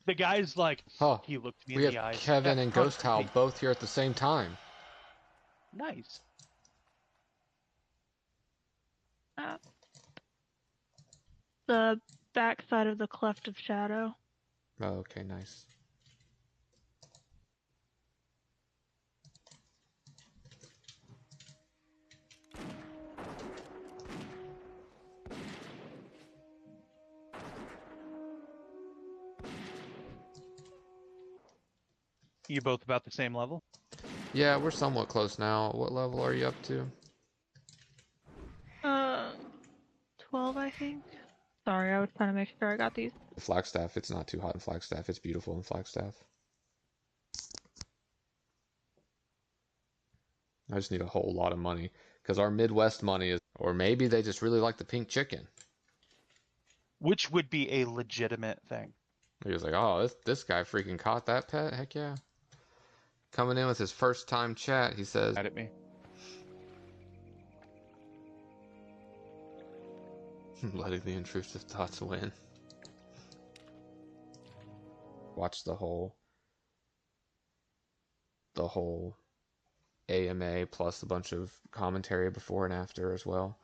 The guy's like, Oh, he looked me we in have the eyes. Kevin That and front Ghost Howl face. both here at the same time. Nice. Uh, the backside of the Cleft of Shadow. Oh, okay, nice. You both about the same level? Yeah, we're somewhat close now. What level are you up to? Uh, 12, I think. Sorry, I was trying to make sure I got these. Flagstaff, it's not too hot in Flagstaff. It's beautiful in Flagstaff. I just need a whole lot of money. Because our Midwest money is... Or maybe they just really like the pink chicken. Which would be a legitimate thing. He was like, oh, this guy freaking caught that pet? Heck yeah. Coming in with his first time chat, he says... Mad at me. Letting the intrusive thoughts win. Watch the whole AMA plus a bunch of commentary before and after as well.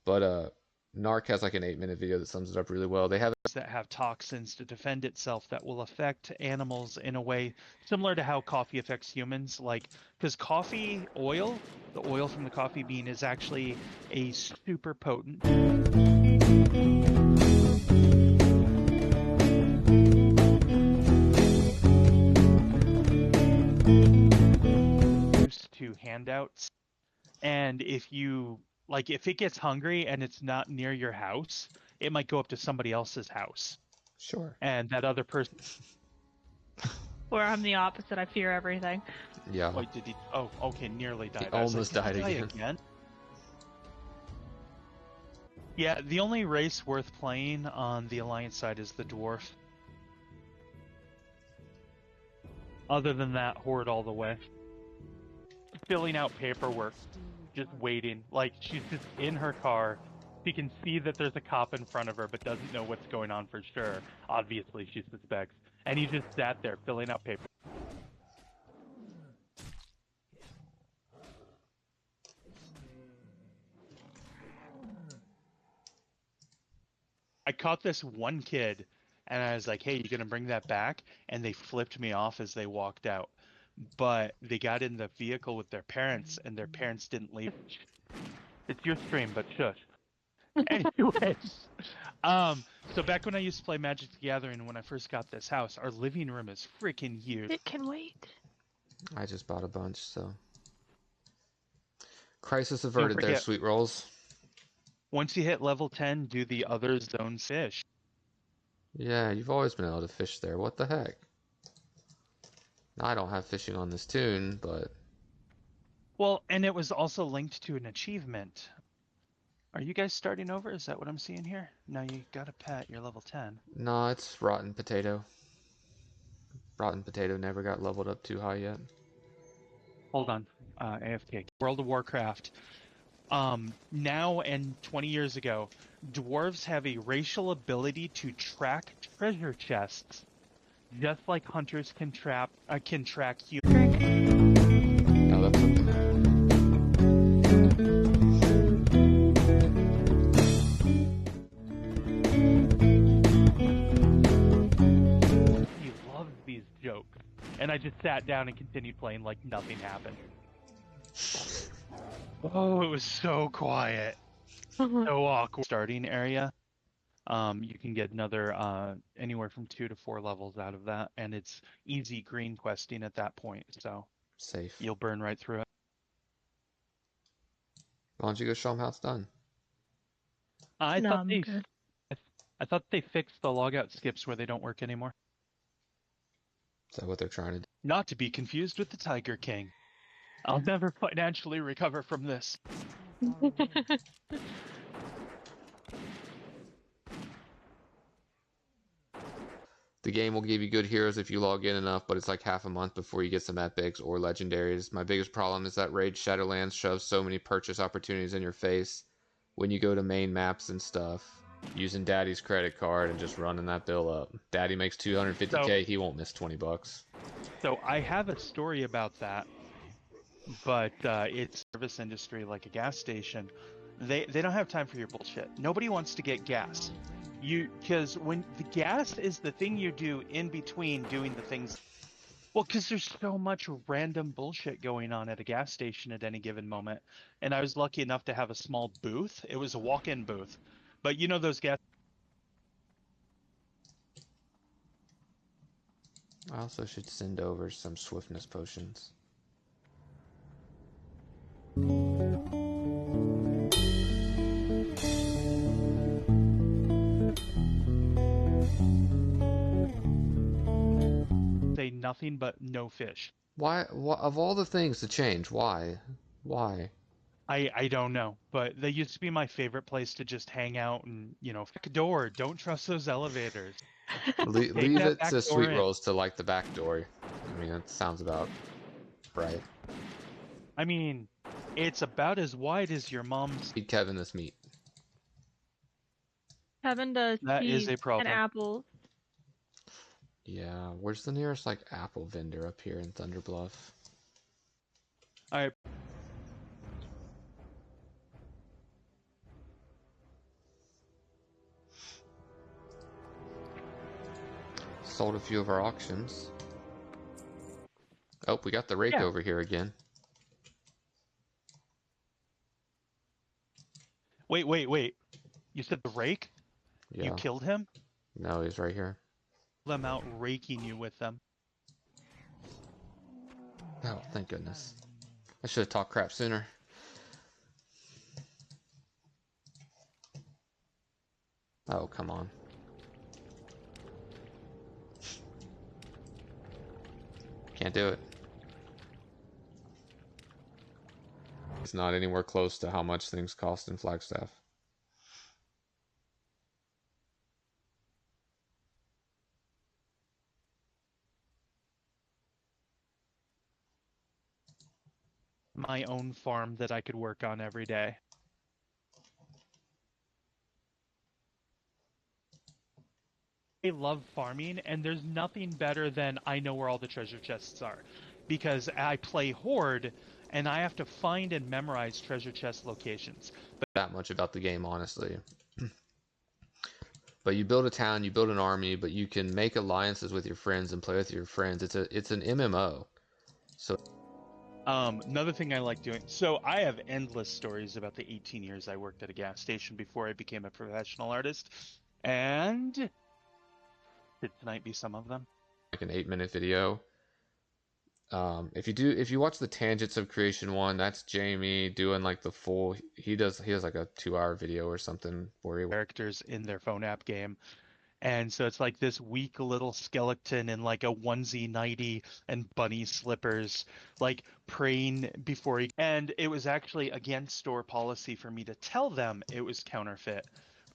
But Narc has like an 8-minute video that sums it up really well. They have That have toxins to defend itself that will affect animals in a way similar to how coffee affects humans. Like, because coffee oil, the oil from the coffee bean, is actually a super potent to handouts. And if you like, if it gets hungry and it's not near your house, it might go up to somebody else's house. Sure. And that other person. Where I'm the opposite, I fear everything. Yeah. Wait, did he? Oh, okay, nearly died. He almost died again. Yeah, the only race worth playing on the Alliance side is the Dwarf. Other than that, Horde all the way. Filling out paperwork, just waiting. Like, she's just in her car. She can see that there's a cop in front of her, but doesn't know what's going on for sure. Obviously, she suspects. And he just sat there filling out paper. I caught this one kid, and I was like, hey, you gonna bring that back? And they flipped me off as they walked out. But they got in the vehicle with their parents, and their parents didn't leave. It's your stream, but shush. Anyways, so back when I used to play Magic the Gathering, when I first got this house, our living room is freaking huge. It can wait. I just bought a bunch, so... Crisis averted there, sweet rolls. Once you hit level 10, do the other zone fish. Yeah, you've always been able to fish there. What the heck? I don't have fishing on this tune, but... Well, and it was also linked to an achievement. Are you guys starting over? Is that what I'm seeing here? No, you got a pet. You're level 10. No, it's Rotten Potato. Rotten Potato never got leveled up too high yet. Hold on. AFK. World of Warcraft. Now and 20 years ago, dwarves have a racial ability to track treasure chests, just like hunters can track humans. No, that's okay. He loves these jokes, and I just sat down and continued playing like nothing happened. Oh, it was so quiet. So awkward. Starting area. You can get another anywhere from 2 to 4 levels out of that, and it's easy green questing at that point, so Safe. you'll burn right through it. Why don't you go show them how it's done? I thought they fixed the logout skips where they don't work anymore. Is that what they're trying to do? Not to be confused with the Tiger King. I'll never financially recover from this. The game will give you good heroes if you log in enough, but it's like half a month before you get some epics or legendaries. My biggest problem is that Raid Shadowlands shoves so many purchase opportunities in your face when you go to main maps and stuff. using Daddy's credit card and just running that bill up. Daddy makes 250K. He won't miss 20 bucks. So I have a story about that, but it's service industry like a gas station. They don't have time for your bullshit. Nobody wants to get gas. Because when the gas is the thing you do in between doing the things. Well, because there's so much random bullshit going on at a gas station at any given moment. And I was lucky enough to have a small booth. It was a walk-in booth. But you know those gas. I also should send over some swiftness potions. Say nothing but no fish. Why of all the things to change, why? Why? I don't know, but they used to be my favorite place to just hang out and, back door. Don't trust those elevators. Leave that it back to door Sweet in. Rolls to like the back door. I mean, that sounds about right. I mean, it's about as wide as your mom's. Feed Kevin this meat. Kevin does That is cheese a problem. and apples. Yeah, where's the nearest like apple vendor up here in Thunder Bluff? All right. Sold a few of our auctions. Oh, we got the rake over here again. Wait. You said the rake? Yeah. You killed him? No, he's right here. Them out raking you with them. Oh, thank goodness. I should have talked crap sooner. Oh, come on. Can't do it. It's not anywhere close to how much things cost in Flagstaff. My own farm that I could work on every day. I love farming, and there's nothing better than I know where all the treasure chests are. Because I play Horde, and I have to find and memorize treasure chest locations. But that much about the game, honestly. But you build a town, you build an army, but you can make alliances with your friends and play with your friends. It's an MMO. So another thing I like doing, so I have endless stories about the 18 years I worked at a gas station before I became a professional artist, and should tonight be some of them? Like an 8-minute video. If you watch the Tangents of Creation one, that's Jamie doing like the full. He has like a 2-hour video or something where he characters in their phone app game. And so it's like this weak little skeleton in like a onesie nightie and bunny slippers, like praying before he. And it was actually against store policy for me to tell them it was counterfeit,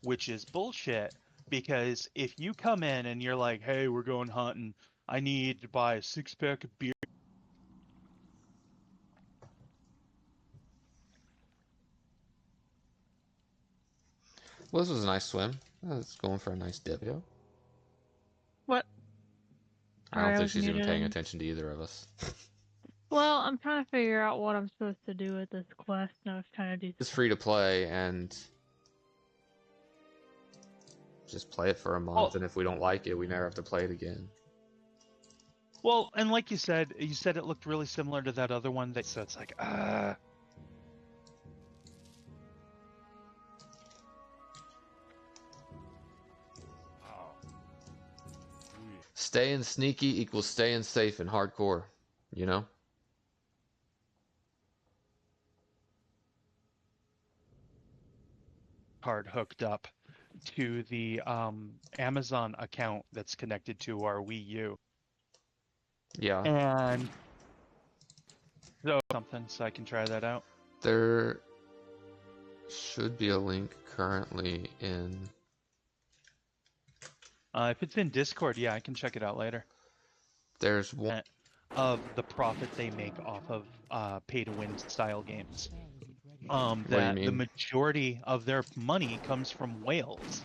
which is bullshit. Because if you come in and you're like, hey, we're going hunting, I need to buy a 6-pack of beer. Well, this was a nice swim. It's going for a nice dip. What? I don't Sorry, think she's even paying muted. attention to either of us. Well, I'm trying to figure out what I'm supposed to do with this quest, and I was trying to do. It's free to play, and just play it for a month, and if we don't like it, we never have to play it again. Well, and like you said it looked really similar to that other one. So it's like, Staying sneaky equals staying safe in hardcore, you know? card hooked up to the Amazon account that's connected to our Wii U. Yeah. And so something so I can try that out. There should be a link currently in... If it's in Discord, yeah, I can check it out later. There's one of the profit they make off of pay-to-win style games. What do you That mean? the majority of their money comes from whales.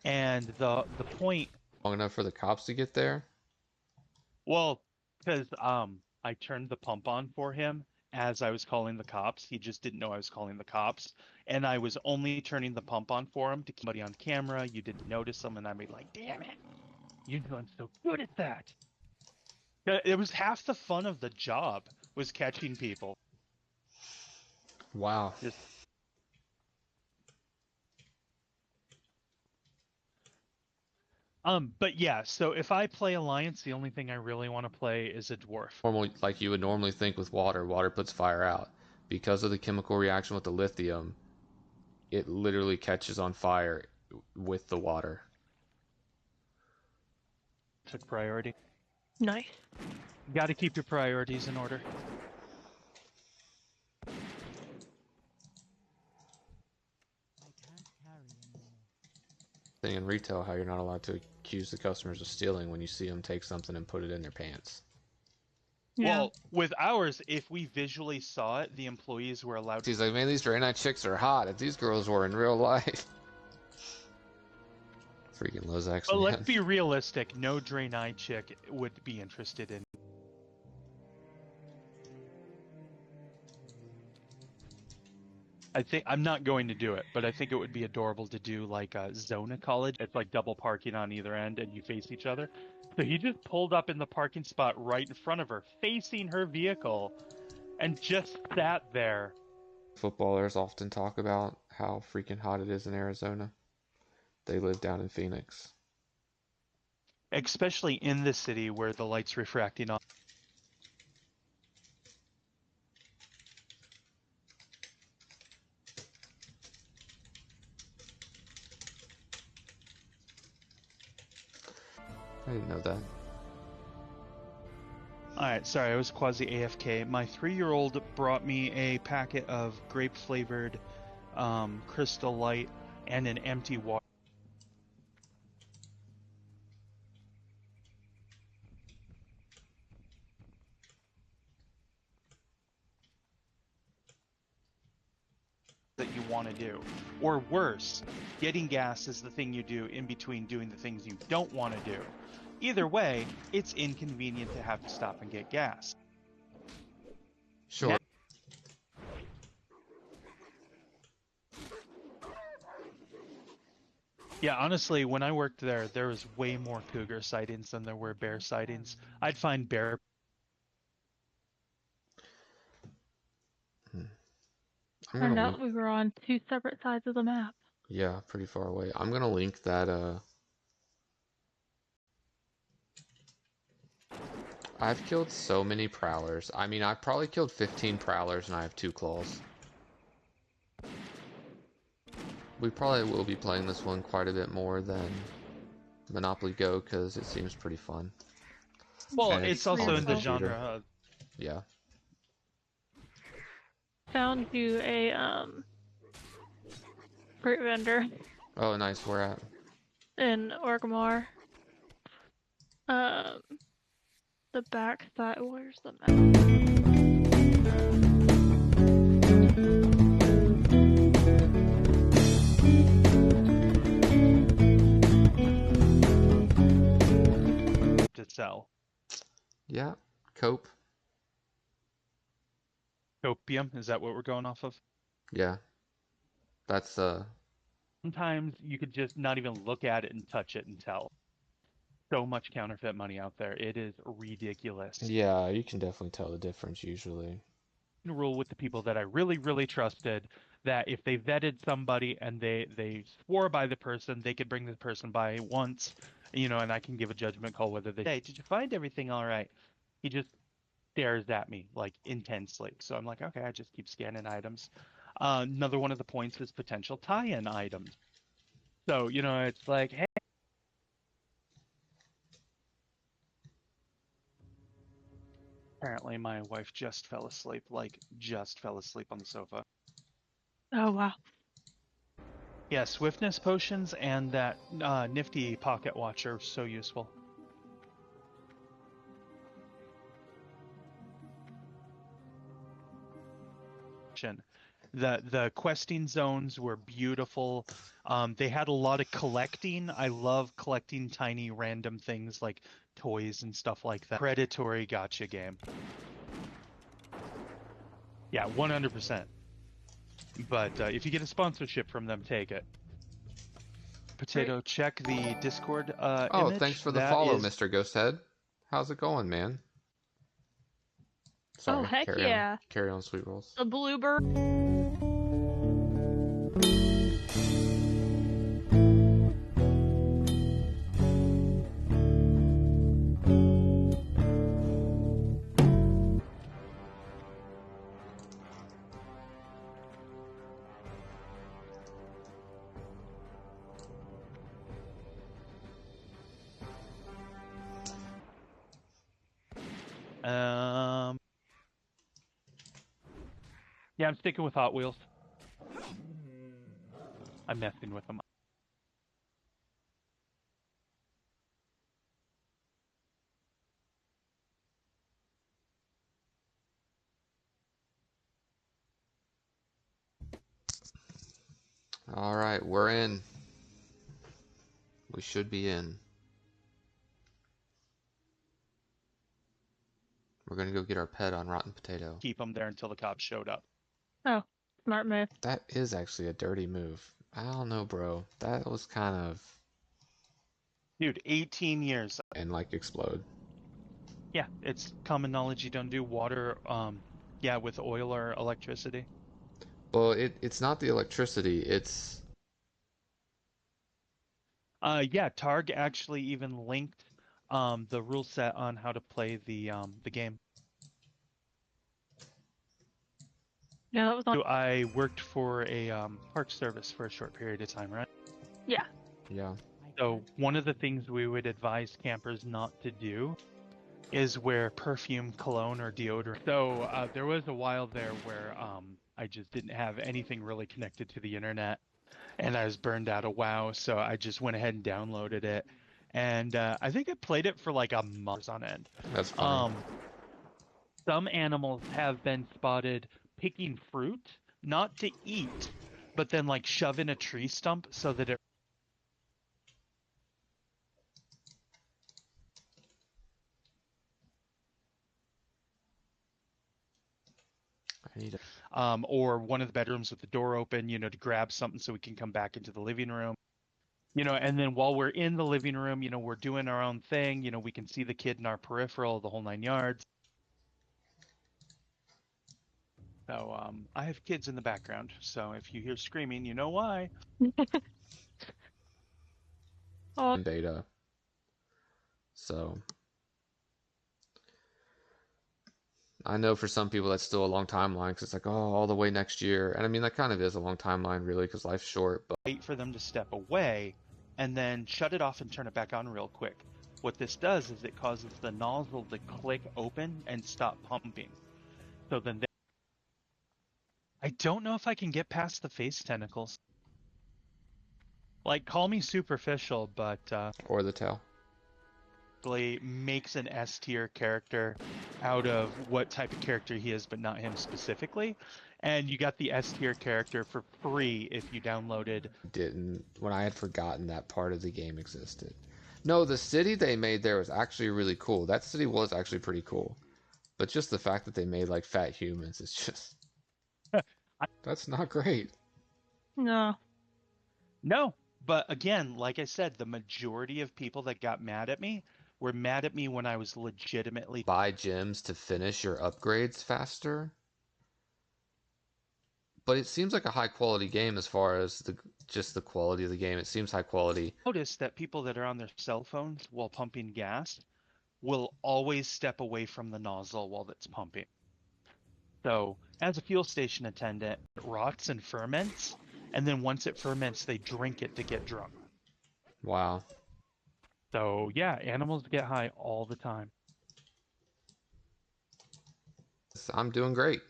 And the point, Long enough for the cops to get there? well, because I turned the pump on for him as I was calling the cops. He just didn't know I was calling the cops, and I was only turning the pump on for him to keep somebody on camera. You didn't notice him, and I'd be like, "Damn it, you know I'm so good at that." It was half the fun of the job was catching people. Wow. Just but yeah, so if I play Alliance, the only thing I really want to play is a dwarf. Normal, like you would normally think with water, water puts fire out. Because of the chemical reaction with the lithium, it literally catches on fire with the water. Took priority. Nice. Got to keep your priorities in order. Thing in retail, how you're not allowed to accuse the customers of stealing when you see them take something and put it in their pants. Yeah. Well, with ours, if we visually saw it, the employees were allowed. He's like, man, these Draenei chicks are hot. If these girls were in real life. Freaking Lozax, But let's man. be realistic. No Draenei chick would be interested in. I think I'm not going to do it, but I think it would be adorable to do like a Zona College. It's like double parking on either end, and you face each other. So he just pulled up in the parking spot right in front of her, facing her vehicle, and just sat there. Footballers often talk about how freaking hot it is in Arizona. They live down in Phoenix. Especially in the city where the light's refracting off. I didn't know that. Alright, sorry, I was quasi AFK. My 3-year-old brought me a packet of grape flavored Crystal Light and an empty water that you want to do. Or worse, getting gas is the thing you do in between doing the things you don't want to do. Either way, it's inconvenient to have to stop and get gas. Sure. Now, yeah, honestly, when I worked there was way more cougar sightings than there were bear sightings. I'd find bear. I'm Turned gonna out we were on two separate sides of the map. yeah, pretty far away. I'm gonna link that I've killed so many prowlers. I mean, I've probably killed 15 prowlers and I have 2 claws. We probably will be playing this one quite a bit more than Monopoly Go because it seems pretty fun. Well, And it's on also in the computer. genre. Yeah. Found you a fruit vendor Oh, nice. Where at? in Orgrimmar. The back side. Where's the map? To sell. Yeah. Cope. Copium, is that what we're going off of? Yeah. That's Sometimes you could just not even look at it and touch it and tell. So much counterfeit money out there. It is ridiculous. yeah, you can definitely tell the difference usually. Rule with the people that I really, really trusted that if they vetted somebody and they swore by the person, they could bring the person by once, and I can give a judgment call whether they say, "Did you find everything all right?" He just stares at me like intensely. So I'm like, okay, I just keep scanning items. Another one of the points is potential tie-in items. So, it's like, hey, apparently my wife just fell asleep, on the sofa. Oh wow. Yeah, swiftness potions and that nifty pocket watch are so useful. The questing zones were beautiful. They had a lot of collecting. I love collecting tiny random things like toys and stuff like that. Predatory gotcha game. Yeah, 100%. But if you get a sponsorship from them, take it. Potato, check the Discord Oh, image. thanks for the That follow, is Mr. Ghosthead. How's it going, man? Oh, Sorry, heck carry yeah. on. Carry on, sweet rolls. The bluebird. yeah, I'm sticking with Hot Wheels. I'm messing with them. All right, we're in. We should be in. We're gonna go get our pet on Rotten Potato. Keep them there until the cops showed up. Oh, smart move. That is actually a dirty move. I don't know, bro. That was kind of... Dude, 18 years. And like explode. Yeah, it's common knowledge you don't do water, yeah, with oil or electricity. Well, it's not the electricity, it's... Yeah, Targ actually even linked the rule set on how to play the game. Yeah, that was on. So I worked for a park service for a short period of time, right? Yeah. Yeah. So one of the things we would advise campers not to do is wear perfume, cologne, or deodorant. So there was a while there where I just didn't have anything really connected to the internet, and I was burned out of WoW, so I just went ahead and downloaded it. And I think I played it for like a month on end. That's funny. Some animals have been spotted picking fruit, not to eat, but then like shove in a tree stump so that it. I need a... Or one of the bedrooms with the door open, you know, to grab something so we can come back into the living room. You know, and then while we're in the living room, you know, we're doing our own thing. You know, we can see the kid in our peripheral, the whole 9 yards. So I have kids in the background. So if you hear screaming, you know why. Oh, beta. So... I know for some people that's still a long timeline because it's like, oh, all the way next year. And I mean, that kind of is a long timeline, really, because life's short. But Wait for them to step away and then shut it off and turn it back on real quick. What this does is it causes the nozzle to click open and stop pumping. So then I don't know if I can get past the face tentacles. Like, call me superficial, but or the tail. makes an S tier character out of what type of character he is, but not him specifically. And you got the S tier character for free if you downloaded. Didn't when I had forgotten that part of the game existed. No, the city they made there was actually really cool. That city was actually pretty cool. But just the fact that they made like fat humans is just that's not great. no. No, but again, like I said, the majority of people that got mad at me were mad at me when I was legitimately Buy gems to finish your upgrades faster. But it seems like a high quality game as far as just the quality of the game. It seems high quality. notice that people that are on their cell phones while pumping gas will always step away from the nozzle while it's pumping. So, as a fuel station attendant, it rots and ferments, and then once it ferments, they drink it to get drunk. Wow. So, yeah, animals get high all the time. I'm doing great.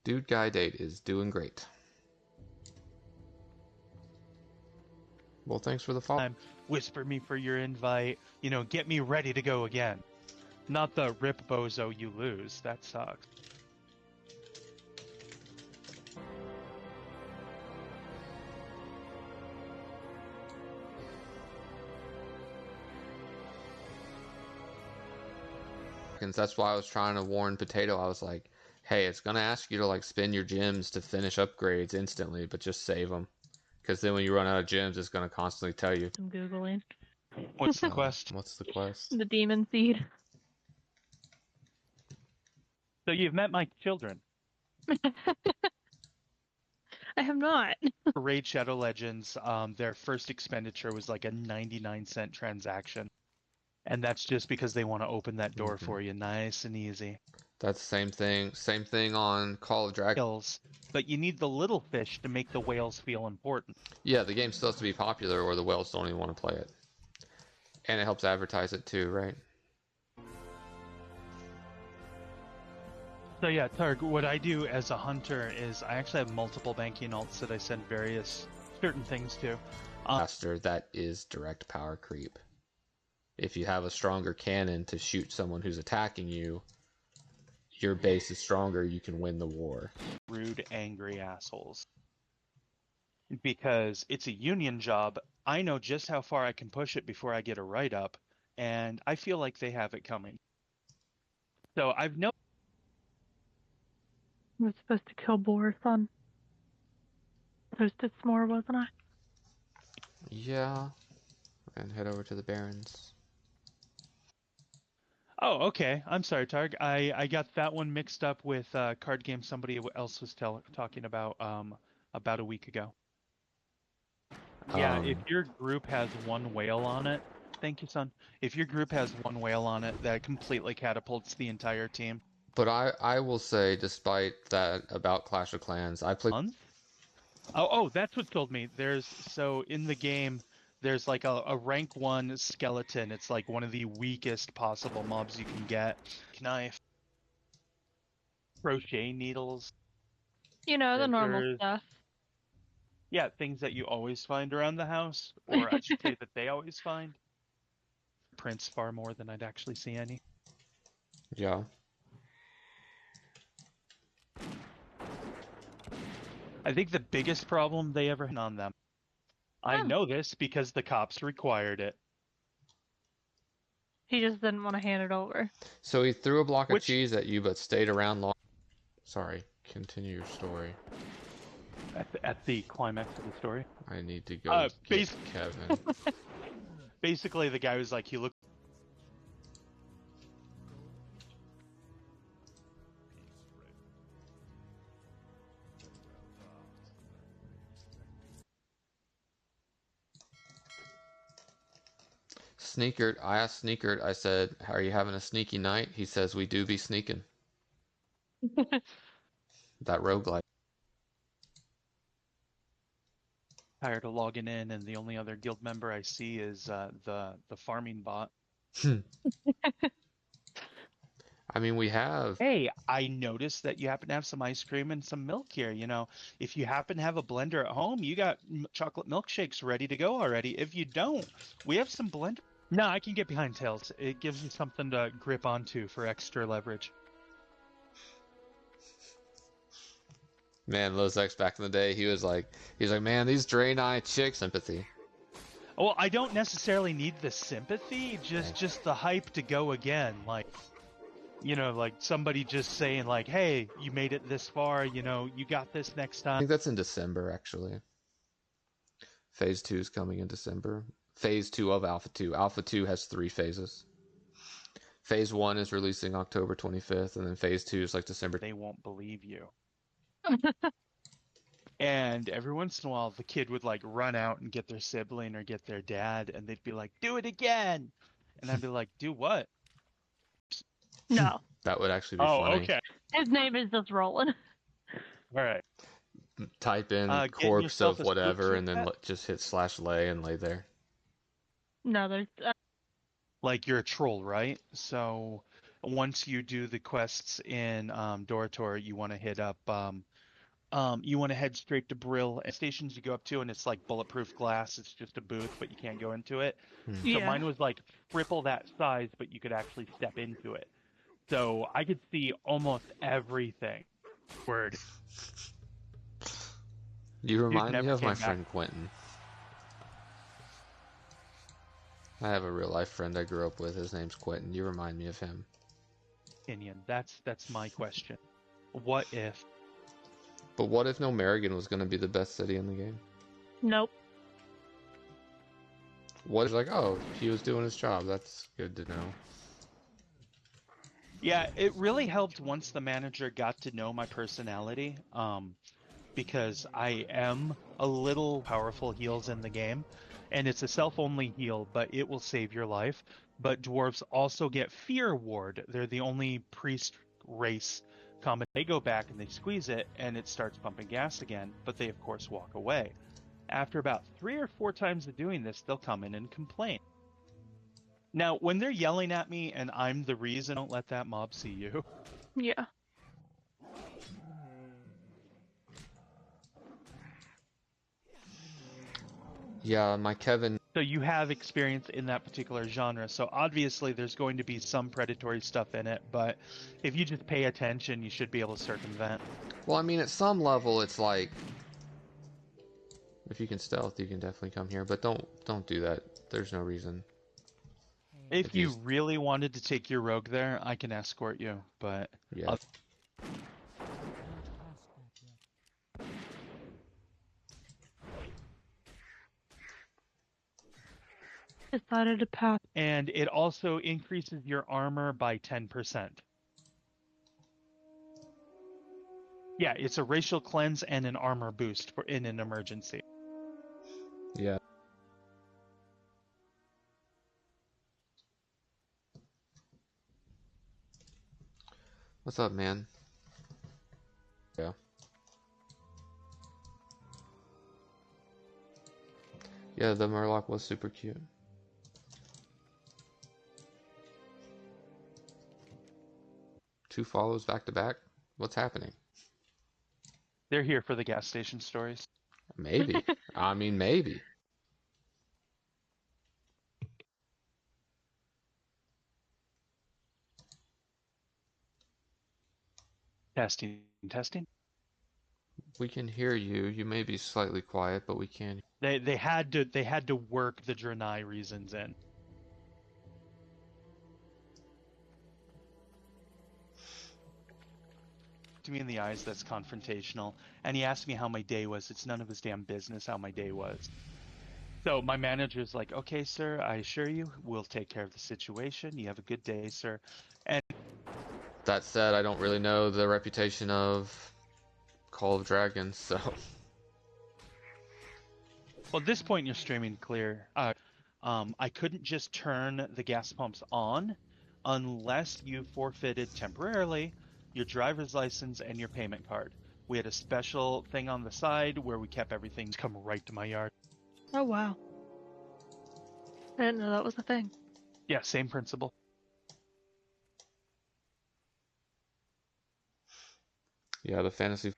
Dude Guy Date is doing great. Well, thanks for the follow. Whisper me for your invite. You know, get me ready to go again. Not the rip bozo you lose. That sucks. seconds. That's why I was trying to warn Potato. I was like, hey, it's going to ask you to like spend your gems to finish upgrades instantly, but just save them. Because then when you run out of gems, it's going to constantly tell you. I'm Googling. What's the quest? What's the quest? The demon seed. So you've met my children. I have not. For Raid Shadow Legends, their first expenditure was like a 99-cent transaction. And that's just because they want to open that door for you nice and easy. That's the same thing. Same thing on Call of Dragons. But you need the little fish to make the whales feel important. Yeah, the game still has to be popular or the whales don't even want to play it. And it helps advertise it too, right? So yeah, Targ, what I do as a hunter is I actually have multiple banking alts that I send various certain things to. Faster, that is direct power creep. If you have a stronger cannon to shoot someone who's attacking you, your base is stronger, you can win the war. Rude, angry assholes. Because it's a union job, I know just how far I can push it before I get a write-up, and I feel like they have it coming. So I've no... I was supposed to kill Boris on Toasted S'more, wasn't I? Yeah. And head over to the Barrens. Oh, okay. I'm sorry, Targ. I got that one mixed up with a card game somebody else was talking about a week ago. Yeah, if your group has one whale on it, thank you, son. If your group has one whale on it, that completely catapults the entire team. But I will say, despite that about Clash of Clans, I played... Oh, that's what told me. So in the game, there's like a rank 1 skeleton. It's like one of the weakest possible mobs you can get. Knife. Crochet needles. You know, the normal stuff. Yeah, things that you always find around the house. Or I should say that they always find. Prints far more than I'd actually see any. Yeah. I think the biggest problem they ever had on them. I know this because the cops required it. He just didn't want to hand it over. So he threw a block of cheese at you, but stayed around long. Sorry, continue your story. At the climax of the story. I need to go get Kevin. Basically, the guy was like, he looked. Sneakered, I asked Sneakered, I said, are you having a sneaky night? He says, we do be sneaking. That roguelike. Tired of logging in, and the only other guild member I see is the farming bot. I mean, we have... Hey, I noticed that you happen to have some ice cream and some milk here. You know, if you happen to have a blender at home, you got chocolate milkshakes ready to go already. If you don't, we have some blender. No, I can get behind Tails. It gives you something to grip onto for extra leverage. Man, Lozex back in the day, he was like, man, these Draenei chick sympathy. Well, I don't necessarily need the sympathy, just the hype to go again. Like, you know, like somebody just saying like, hey, you made it this far, you know, you got this next time. I think that's in December, actually. Phase 2 is coming in December. Phase 2 of Alpha 2. Alpha 2 has 3 phases. Phase 1 is releasing October 25th, and then Phase 2 is like December. They won't believe you. And every once in a while, the kid would like run out and get their sibling or get their dad, and they'd be like, do it again. And I'd be like, do what? No. That would actually be funny. Okay. His name is just Roland. All right. Type in corpse of whatever and then just hit /lay and lay there. No, there's... Like you're a troll, right? So once you do the quests in Dorator, you want to hit up... you want to head straight to Brill stations you go up to, and it's like bulletproof glass. It's just a booth, but you can't go into it. So mine was like triple that size, but you could actually step into it. So I could see almost everything. Word. You remind me of my friend Quentin. I have a real life friend I grew up with. His name's Quentin. You remind me of him. opinion. That's my question. What if? But what if no Merrigan was going to be the best city in the game? Nope. What is like, oh, he was doing his job. That's good to know. Yeah, it really helped once the manager got to know my personality. Because I am a little powerful heals in the game, and it's a self-only heal, but it will save your life. But dwarves also get Fear Ward. They're the only priest race common. They go back and they squeeze it, and it starts pumping gas again, but they of course walk away. After about 3 or 4 times of doing this, they'll come in and complain. Now, when they're yelling at me and I'm the reason, don't let that mob see you. Yeah. Yeah, my Kevin. So you have experience in that particular genre. So obviously there's going to be some predatory stuff in it, but if you just pay attention, you should be able to circumvent. Well, I mean, at some level, it's like if you can stealth, you can definitely come here, but don't do that. There's no reason. If you really wanted to take your rogue there, I can escort you, but yeah. Decided to pass. And it also increases your armor by 10%. Yeah, it's a racial cleanse and an armor boost for in an emergency. Yeah. What's up, man? Yeah. Yeah, the Murloc was super cute. Two follows back to back? What's happening? They're here for the gas station stories. Maybe. I mean, maybe. Testing, testing. We can hear you. You may be slightly quiet, but we can. They had to work the Draenei reasons in. To me in the eyes, that's confrontational. And he asked me how my day was. It's none of his damn business how my day was. So my manager's like, okay, sir, I assure you, we'll take care of the situation. You have a good day, sir. And that said, I don't really know the reputation of Call of Dragons, so. Well, at this point, you're streaming clear. I couldn't just turn the gas pumps on unless you forfeited temporarily your driver's license and your payment card. We had a special thing on the side where we kept everything come right to my yard. Oh, wow. I didn't know that was a thing. Yeah, same principle. Yeah, the fantasy.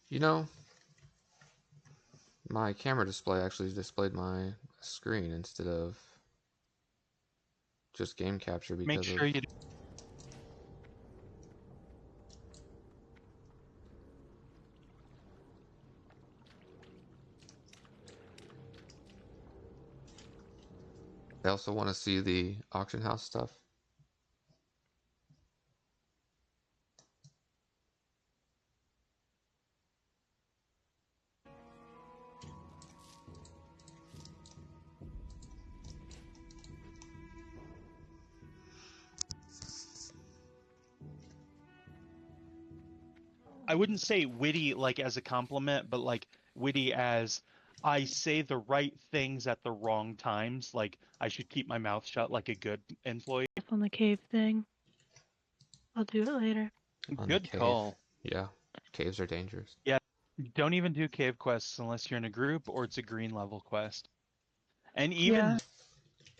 You know, my camera display actually displayed my screen instead of just game capture because Make sure you. I also want to see the auction house stuff. I wouldn't say witty like as a compliment, but like witty as I say the right things at the wrong times. Like I should keep my mouth shut like a good employee. On the cave thing. I'll do it later. On Good the cave. call. Yeah, caves are dangerous. Yeah, don't even do cave quests unless you're in a group or it's a green level quest. And even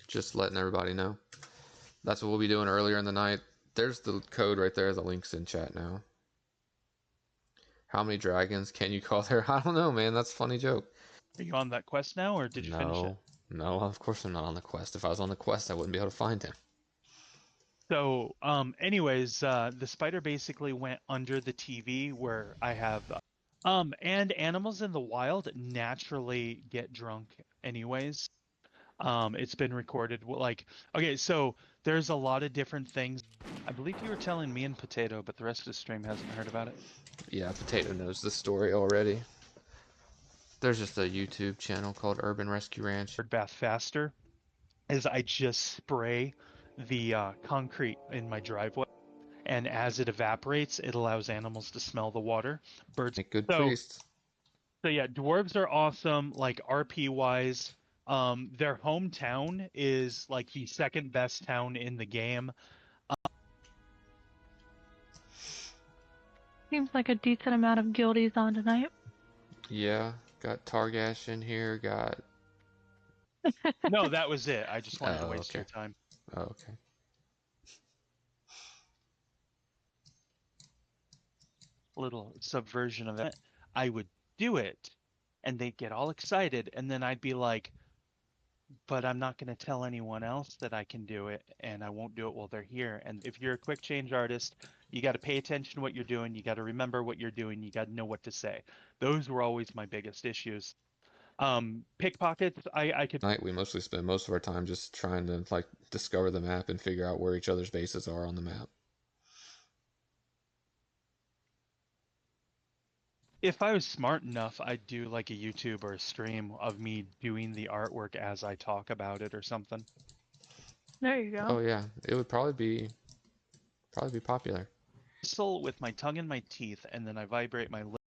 just letting everybody know. That's what we'll be doing earlier in the night. There's the code right there. The link's in chat now. How many dragons can you call there? I don't know, man. That's a funny joke. Are you on that quest now, or did you finish it? No, no, of course I'm not on the quest. If I was on the quest, I wouldn't be able to find him. So, anyways, the spider basically went under the TV where I have, and animals in the wild naturally get drunk anyways. It's been recorded. Like, okay, so there's a lot of different things. I believe you were telling me and Potato, but the rest of the stream hasn't heard about it. Yeah, Potato knows the story already. There's just a YouTube channel called Urban Rescue Ranch. Bird bath faster is I just spray the concrete in my driveway, and as it evaporates, it allows animals to smell the water. Birds. Make good So, priests. so yeah, dwarves are awesome. Like RP wise, their hometown is like the second best town in the game. Seems like a decent amount of guildies on tonight. Yeah, got Targash in here. Got. No, that was it. I just wanted to Oh, waste okay. your time. Oh, okay. Little subversion of it. I would do it, and they'd get all excited, and then I'd be like, but I'm not going to tell anyone else that I can do it, and I won't do it while they're here. And if you're a quick change artist, you got to pay attention to what you're doing. You got to remember what you're doing. You got to know what to say. Those were always my biggest issues. Pickpockets, I could. Night we mostly spend most of our time just trying to like discover the map and figure out where each other's bases are on the map. If I was smart enough, I'd do like a YouTube or a stream of me doing the artwork as I talk about it or something. There you go. Oh yeah, it would probably be popular. Whistle with my tongue in my teeth, and then I vibrate my lips.